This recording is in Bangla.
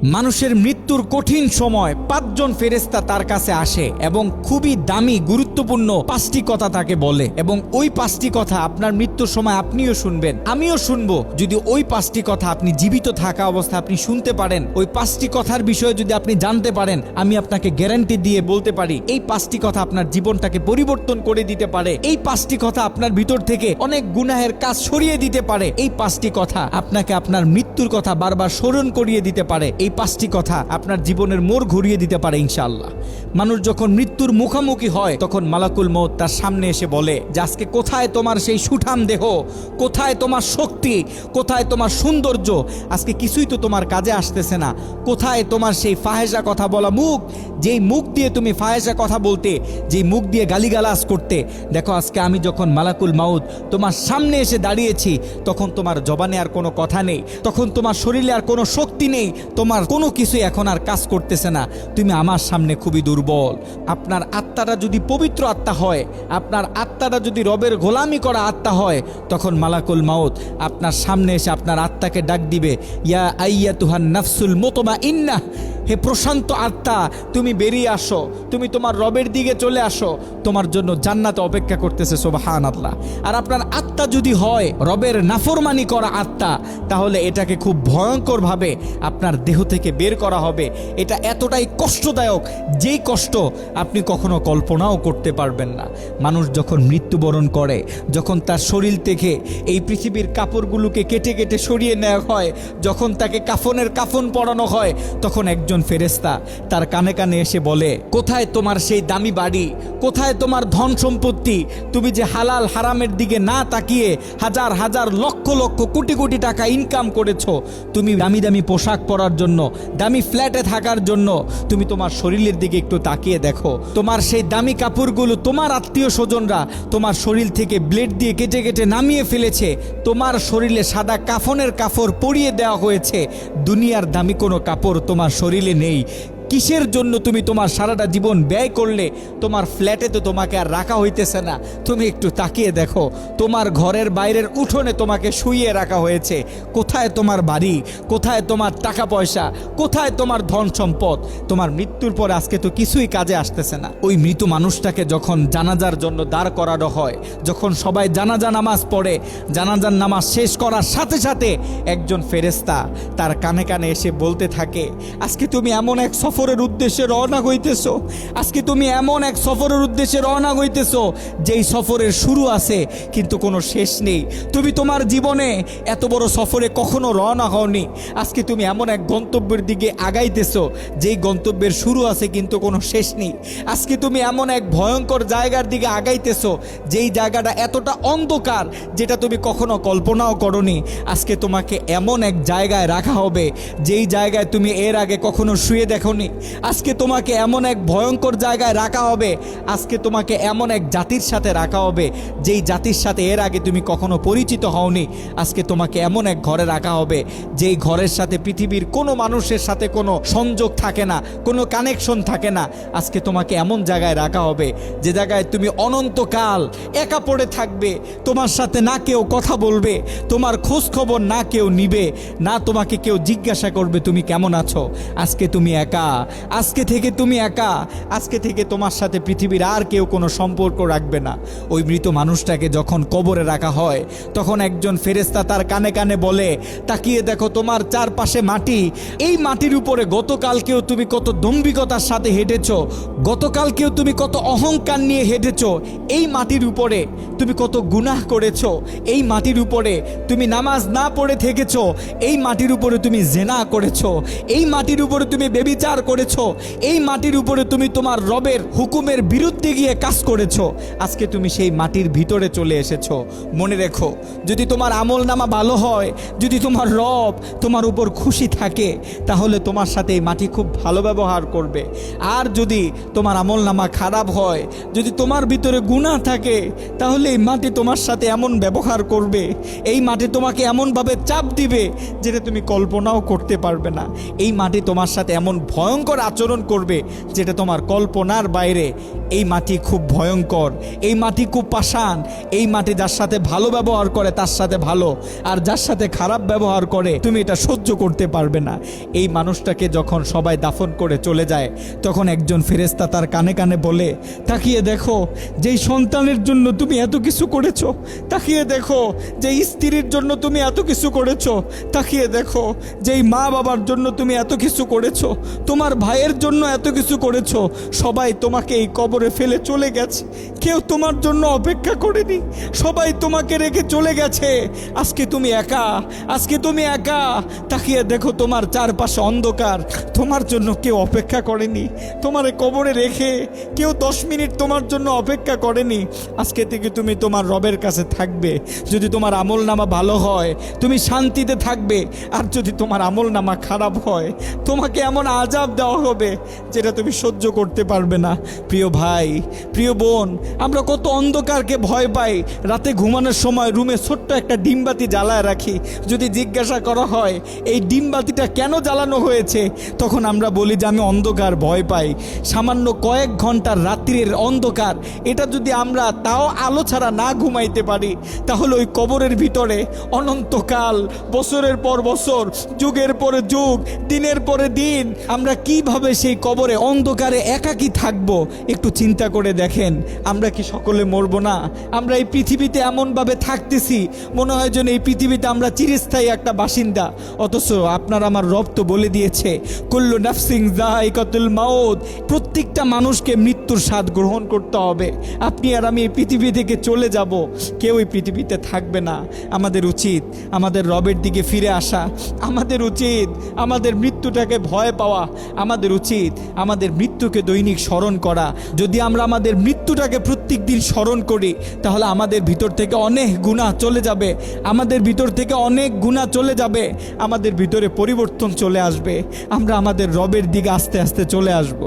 মানুষের মৃত্যুর কঠিন সময় ৫ জন ফেরেশতা তার কাছে আসে এবং খুবই দামি গুরুত্বপূর্ণ ৫টি কথা তাকে বলে, এবং ওই ৫টি কথা আপনার মৃত্যুর সময় আপনিও শুনবেন, আমিও শুনবো। যদি ওই ৫টি কথা আপনি জীবিত থাকা অবস্থায় আপনি শুনতে পারেন, ওই ৫টি কথার বিষয়ে যদি আপনি জানতে পারেন, আমি আপনাকে গ্যারান্টি দিয়ে বলতে পারি এই ৫টি কথা আপনার জীবনটাকে পরিবর্তন করে দিতে পারে। এই ৫টি কথা আপনার ভিতর থেকে অনেক গুনাহের কাজ সরিয়ে দিতে পারে। এই ৫টি কথা আপনাকে আপনার মৃত্যুর কথা বারবার স্মরণ করিয়ে দিতে পারে। এই ৫টি কথা আপনার জীবনের মোড় ঘুরিয়ে দিতে পারে ইনশাআল্লাহ। মানুষ যখন মৃত্যুর মুখোমুখি হয় তখন মালাকুল মউত তার সামনে এসে বলে যে আজকে কোথায় তোমার সেই সুঠাম দেহ, কোথায় তোমার শক্তি, কোথায় তোমার সৌন্দর্য, আজকে কিছুই তো তোমার কাজে আসতেছে না। কোথায় তোমার সেই ফাহেসা কথা বলা মুখ, যেই মুখ দিয়ে তুমি ফাহেসা কথা বলতে, যেই মুখ দিয়ে গালিগালাজ করতে। দেখো আজকে আমি যখন মালাকুল মউত তোমার সামনে এসে দাঁড়িয়েছি তখন তোমার জবানে আর কোনো কথা নেই, তখন তোমার শরীরে আর কোনো শক্তি নেই, তোমার কোনো কিছুই এখন আর কাজ করতেছে না, তুমি আমার সামনে খুবই দুর্বল। আপনার আত্মাটা যদি পবিত্র আত্মা হয়, আপনার আত্মাটা যদি রবের গোলামি করা আত্মা হয়, তখন মালাকুল মউত আপনার সামনে এসে আপনার আত্মাকে ডাক দিবে, ইয়া আইয়াতুহান নাফসুল মুতমাইন্নাহ, হে প্রশান্ত আত্মা তুমি বেরিয়ে আসো, তুমি তোমার রবের দিকে চলে আসো, তোমার জন্য জান্নাতে অপেক্ষা করতেছে। সুবহানাল্লাহ। আর আপনার আত্মা যদি হয় রবের নাফরমানি করা আত্মা, তাহলে এটাকে খুব ভয়ঙ্করভাবে আপনার দেহ থেকে বের করা হবে। এটা এতটাই কষ্টদায়ক, যেই কষ্ট আপনি কখনো কল্পনাও করতে পারবেন না। মানুষ যখন মৃত্যুবরণ করে, যখন তার শরীর থেকে এই পৃথিবীর কাপড়গুলোকে কেটে কেটে সরিয়ে নেওয়া হয়, যখন তাকে কাফনের কাফন পরানো হয়, তখন একজন ফেরেশতা তার কানে কানে এসে বলে, কোথায় তোমার সেই দামি বাড়ি, কোথায় তোমার ধন সম্পত্তি, তুমি যে হালাল হারামের দিকে না তাকিয়ে হাজার হাজার লক্ষ লক্ষ কোটি কোটি টাকা ইনকাম করেছো, তুমি দামি দামি পোশাক পরার জন্য, দামি ফ্ল্যাটে থাকার জন্য, তুমি তোমার শরীরের দিকে একটু তাকিয়ে দেখো, তোমার সেই দামি কাপড়গুলো তোমার আত্মীয় স্বজনরা তোমার শরীর থেকে ব্লেড দিয়ে কেটে কেটে নামিয়ে ফেলেছে, তোমার শরীরে সাদা কাফনের কাপড় পরিয়ে দেওয়া হয়েছে, দুনিয়ার দামি কোনো কাপড় তোমার শরীরে নেই। কিসের জন্য তুমি তোমার সারাটা জীবন ব্যয় করলে? তোমার ফ্ল্যাটে তো তোমাকে আর রাখা হইতেছে না, তুমি একটু তাকিয়ে দেখো, তোমার ঘরের বাইরের উঠোনে তোমাকে শুইয়ে রাখা হয়েছে। কোথায় তোমার বাড়ি, কোথায় তোমার টাকা পয়সা, কোথায় তোমার ধন সম্পদ? তোমার মৃত্যুর পর আজকে তো কিছুই কাজে আসতেছে না। ওই মৃত মানুষটাকে যখন জানাজার জন্য দাঁড় করানো হয়, যখন সবাই জানাজা নামাজ পড়ে, জানাজার নামাজ শেষ করার সাথে সাথে একজন ফেরেশতা তার কানে কানে এসে বলতে থাকে, আজকে তুমি এমন এক সফরের উদ্দেশ্যে রওনা হইতেছো, আজকে তুমি এমন এক সফরের উদ্দেশ্যে রওনা হইতেছো যেই সফরের শুরু আছে কিন্তু কোনো শেষ নেই। তুমি তোমার জীবনে এত বড় সফরে কখনো রওনা হওনি, আজকে তুমি এমন এক গন্তব্যের দিকে আগাইতেছো যেই গন্তব্যের শুরু আছে কিন্তু কোনো শেষ নেই। আজকে তুমি এমন এক ভয়ঙ্কর জায়গার দিকে আগাইতেছো যেই জায়গাটা এতটা অন্ধকার যেটা তুমি কখনো কল্পনাও করনি। আজকে তোমাকে এমন এক জায়গায় রাখা হবে যেই জায়গায় তুমি এর আগে কখনো শুয়ে দেখোনি। আজকে তোমাকে এমন এক ভয়ঙ্কর জায়গায় রাখা হবে, আজকে তোমাকে এমন এক জাতির সাথে রাখা হবে যেই জাতির সাথে এর আগে তুমি কখনো পরিচিত হওনি। আজকে তোমাকে এমন এক ঘরে রাখা হবে যেই ঘরের সাথে পৃথিবীর কোনো মানুষের সাথে কোনো সংযোগ থাকে না, কোনো কানেকশন থাকে না। আজকে তোমাকে এমন জায়গায় রাখা হবে যে জায়গায় তুমি অনন্তকাল একা পড়ে থাকবে, তোমার সাথে না কেউ কথা বলবে, তোমার খোঁজ খবর না কেউ নিবে, না তোমাকে কেউ জিজ্ঞাসা করবে তুমি কেমন আছো। আজকে তুমি একা, আজকে থেকে তুমি একা, আজকে থেকে তোমার সাথে পৃথিবীর আর কেউ কোনো সম্পর্ক রাখবে না। ওই মৃত মানুষটাকে যখন কবরে রাখা হয় তখন একজন ফেরেশতা তার কানে কানে বলে, তাকিয়ে দেখো তোমার চারপাশে মাটি, এই মাটির উপরে গতকালকেও তুমি কত দম্ভিকতার সাথে হেঁটেছো, গতকালকেও তুমি কত অহংকার নিয়ে হেঁটেছো, এই মাটির উপরে তুমি কত গুনাহ করেছো, এই মাটির উপরে তুমি নামাজ না পড়ে থেকেছো, এই মাটির উপরে তুমি জেনা করেছো, এই মাটির উপরে তুমি বেবিচার করেছো, এই মাটির উপরে তুমি তোমার রবের হুকুমের বিরুদ্ধে গিয়ে কাজ করেছো। আজকে তুমি সেই মাটির ভিতরে চলে এসেছো। মনে রেখো, যদি তোমার আমল নামা ভালো হয়, যদি তোমার রব তোমার উপর খুশি থাকে, তাহলে তোমার সাথে এই মাটি খুব ভালো ব্যবহার করবে। আর যদি তোমার আমল নামা খারাপ হয়, যদি তোমার ভিতরে গুনাহ থাকে, তাহলে এই মাটি তোমার সাথে এমন ব্যবহার করবে, এই মাটি তোমাকে এমনভাবে চাপ দিবে যেটা তুমি কল্পনাও করতে পারবে না। এই মাটি তোমার সাথে এমন ভয়ঙ্কর ভয়ঙ্কর আচরণ করবে যেটা তোমার কল্পনার বাইরে। এই মাটি খুব ভয়ঙ্কর, এই মাটি খুব পাষাণ, এই মাটি যার সাথে ভালো ব্যবহার করে তার সাথে ভালো, আর যার সাথে খারাপ ব্যবহার করে তুমি এটা সহ্য করতে পারবে না। এই মানুষটাকে যখন সবাই দাফন করে চলে যায়, তখন একজন ফেরেশতা তার কানে কানে বলে, তাকিয়ে দেখো যেই সন্তানের জন্য তুমি এত কিছু করেছো, তাকিয়ে দেখো যে স্ত্রীর জন্য তুমি এত কিছু করেছো, তাকিয়ে দেখো যেই মা বাবার জন্য তুমি এত কিছু করেছো, তোমার ভাইয়ের জন্য এত কিছু করেছো, সবাই তোমাকে এই কবরে ফেলে চলে গেছে, কেউ তোমার জন্য অপেক্ষা করেনি, সবাই তোমাকে রেখে চলে গেছে। আজকে তুমি একা, আজকে তুমি একা। তাকিয়ে দেখো তোমার চারপাশে অন্ধকার, তোমার জন্য কেউ অপেক্ষা করেনি, তোমার কবরে রেখে কেউ 10 মিনিট তোমার জন্য অপেক্ষা করেনি। আজকে থেকে তুমি তোমার রবের কাছে থাকবে। যদি তোমার আমল নামা ভালো হয় তুমি শান্তিতে থাকবে, আর যদি তোমার আমল নামা খারাপ হয় তোমাকে এমন আযাব দেওয়া হবে যেটা তুমি সহ্য করতে পারবে না। প্রিয় ভাই, প্রিয় বোন, আমরা কত অন্ধকারকে ভয় পাই। রাতে ঘুমানোর সময় রুমে ছোট্ট একটা ডিমবাতি জ্বালায় রাখি। যদি জিজ্ঞাসা করা হয় এই ডিমবাতিটা কেন জ্বালানো হয়েছে, তখন আমরা বলি যে আমি অন্ধকার ভয় পাই। সামান্য কয়েক ঘন্টার রাত্রির অন্ধকার, এটা যদি আমরা তাও আলো ছাড়া না ঘুমাইতে পারি, তাহলে ওই কবরের ভিতরে অনন্তকাল, বছরের পর বছর, যুগের পরে যুগ, দিনের পরে দিন আমরা কিভাবে সেই কবরে অন্ধকারে একাকী থাকবো। একটু চিন্তা করে দেখেন, আমরা কি সকলে মরবো না? আমরা এই পৃথিবীতে এমনভাবে থাকতেছি মনে হয় যেন এই পৃথিবীতে আমরা চিরস্থায়ী একটা বাসিন্দা। অথচ আপনার আমার রব তো বলে দিয়েছে, কুল্লু নাফসিন যায়কাতুল মাউত, প্রত্যেকটা মানুষকে মৃত্যুর স্বাদ গ্রহণ করতে হবে। আপনি আর আমি এই পৃথিবী থেকে চলে যাব, কেউ এই পৃথিবীতে থাকবে না। আমাদের উচিত আমাদের রবের দিকে ফিরে আসা, আমাদের উচিত আমাদের মৃত্যুটাকে ভয় পাওয়া, আমাদের উচিত আমাদের মৃত্যুকে দৈনিক স্মরণ করা। যদি আমরা আমাদের মৃত্যুটাকে প্রত্যেক দিন স্মরণ করি, তাহলে আমাদের ভিতর থেকে অনেক গুনাহ চলে যাবে, আমাদের ভিতর থেকে অনেক গুনাহ চলে যাবে, আমাদের ভিতরে পরিবর্তন চলে আসবে, আমরা আমাদের রবের দিকে আস্তে আস্তে চলে আসব।